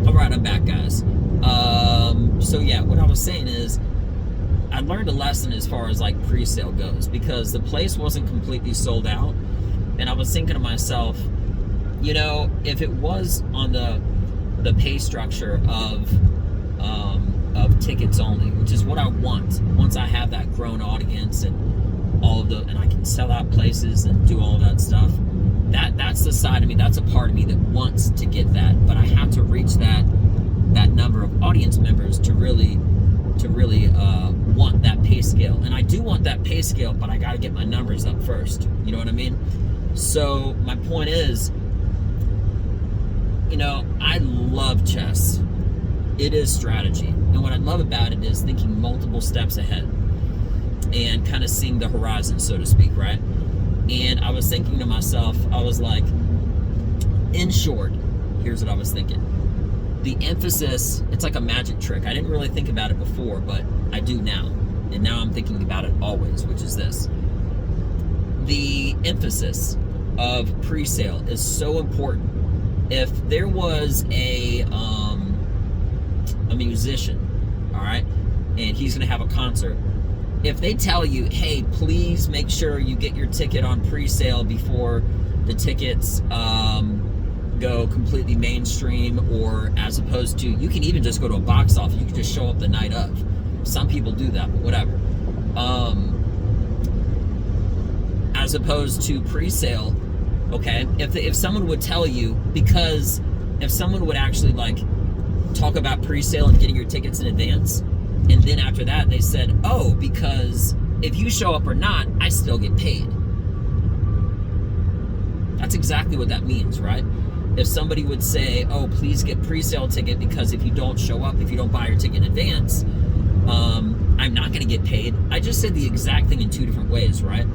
All right, I'm back, guys. So yeah, what I was saying is, I learned a lesson as far as like pre-sale goes, because the place wasn't completely sold out, and I was thinking to myself, you know, if it was on the pay structure of tickets only, which is what I want. Once I have that grown audience and and I can sell out places and do all of that stuff, that's the side of me, that's a part of me that wants to get that. But I have to reach that number of audience members to really want that pay scale. And I do want that pay scale, but I got to get my numbers up first. You know what I mean? So my point is, you know, I love chess. It is strategy. And what I love about it is thinking multiple steps ahead and kind of seeing the horizon, so to speak, right? And I was thinking to myself, I was like, in short, here's what I was thinking. The emphasis, it's like a magic trick. I didn't really think about it before, but I do now. And now I'm thinking about it always, which is this. The emphasis of pre-sale is so important. If there was a musician, all right, and he's going to have a concert, if they tell you, hey, please make sure you get your ticket on pre-sale before the tickets go completely mainstream, or as opposed to, you can even just go to a box office, you can just show up the night of. Some people do that, but whatever. As opposed to pre-sale, okay, if someone would tell you, because if someone would actually like talk about pre-sale and getting your tickets in advance, and then after that they said, oh, because if you show up or not, I still get paid. That's exactly what that means, right? If somebody would say, oh, please get pre-sale ticket, because if you don't show up, if you don't buy your ticket in advance, I'm not going to get paid. I just said the exact thing in two different ways, right?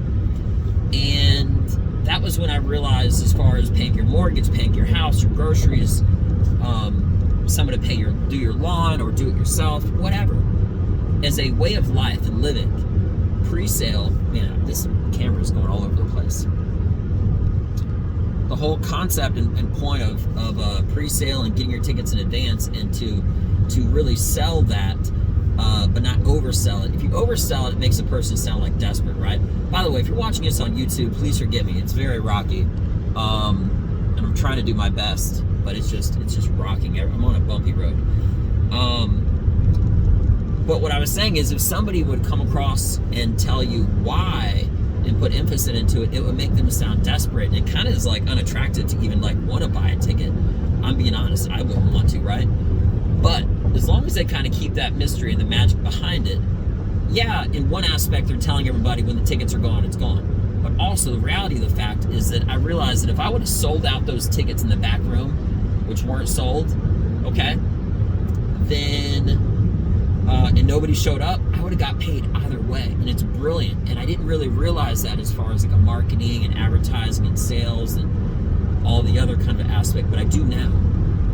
And that was when I realized, as far as paying your mortgage, paying your house, your groceries, someone to do your lawn or do it yourself, whatever, as a way of life and living, pre-sale, man, this camera's going all over the place. The whole concept and point of pre-sale and getting your tickets in advance, and to really sell that, but not oversell it. If you oversell it, it makes a person sound like desperate, right? By the way, if you're watching this on YouTube, please forgive me. It's very rocky, and I'm trying to do my best, but it's just rocking. I'm on a bumpy road. But what I was saying is, if somebody would come across and tell you why and put emphasis into it, it would make them sound desperate. And it kind of is like unattractive to even like want to buy a ticket. I'm being honest, I wouldn't want to, right? But as long as they kind of keep that mystery and the magic behind it, yeah, in one aspect, they're telling everybody when the tickets are gone, it's gone. But also the reality of the fact is that I realized that if I would have sold out those tickets in the back room, which weren't sold, okay, then and nobody showed up, I would have got paid either way. And it's brilliant. And I didn't really realize that as far as like a marketing and advertising and sales and all the other kind of aspect, but I do now.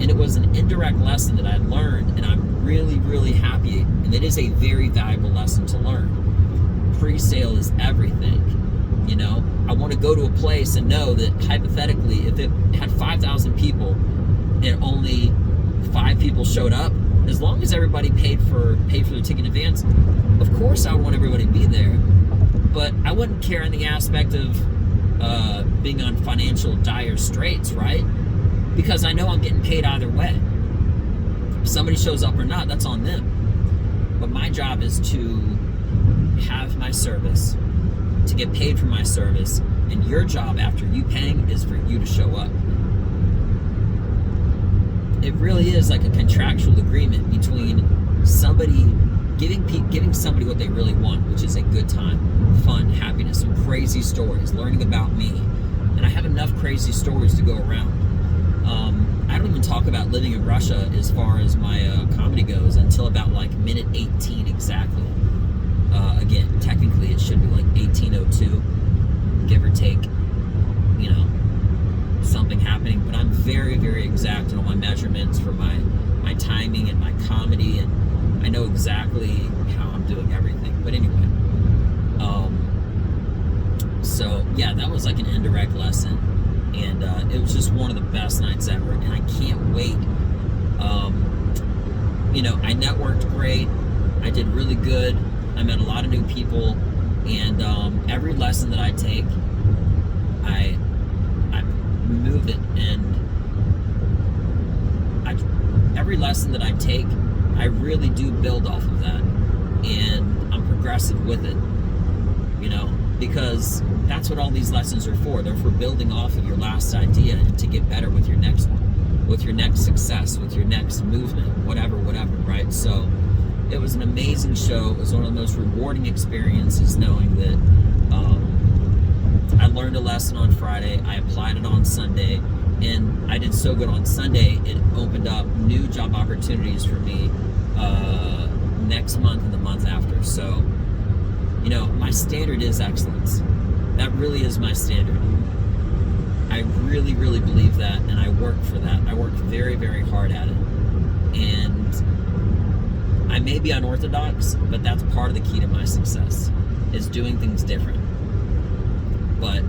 And it was an indirect lesson that I learned, and I'm really, really happy. And it is a very valuable lesson to learn. Pre-sale is everything. You know, I want to go to a place and know that hypothetically, if it had 5,000 people and only 5 people showed up, as long as everybody paid for their ticket in advance, of course I would want everybody to be there. But I wouldn't care in the aspect of being on financial dire straits, right? Because I know I'm getting paid either way. If somebody shows up or not, that's on them. But my job is to have my service, to get paid for my service, and your job after you paying is for you to show up. It really is like a contractual agreement between somebody giving somebody what they really want, which is a good time, fun, happiness, some crazy stories, learning about me. And I have enough crazy stories to go around. I don't even talk about living in Russia as far as my comedy goes until about like minute 18 exactly. Again, technically it should be like 18:02, give or take, you know, something happening, but I'm very, very exact in all my measurements for my timing and my comedy, and I know exactly how I'm doing everything. But anyway, so yeah, that was like an indirect lesson, and it was just one of the best nights ever, and I can't wait I networked great. I did really good. I met a lot of new people, and every lesson that I take, I move it, and every lesson that I take, I really do build off of that, and I'm progressive with it, because that's what all these lessons are for. They're for building off of your last idea and to get better with your next one, with your next success, with your next movement, whatever, right? So it was an amazing show. It was one of the most rewarding experiences, knowing that I learned a lesson on Friday, I applied it on Sunday, and I did so good on Sunday, it opened up new job opportunities for me next month and the month after. So, my standard is excellence. That really is my standard. I really, really believe that, and I work for that. I work very, very hard at it. And I may be unorthodox, but that's part of the key to my success, is doing things different. But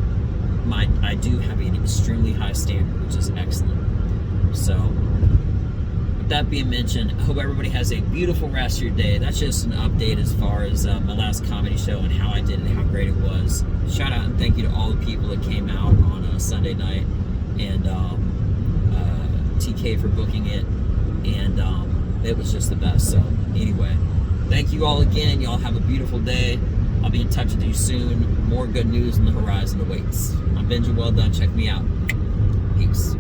I do have an extremely high standard, which is excellent. So, with that being mentioned, I hope everybody has a beautiful rest of your day. That's just an update as far as my last comedy show and how I did it and how great it was. Shout out and thank you to all the people that came out on a Sunday night, and TK for booking it, and it was just the best. So anyway, thank you all again. Y'all have a beautiful day. I'll be in touch with you soon. More good news on the horizon awaits. I'm Benja Welldone. Check me out. Peace.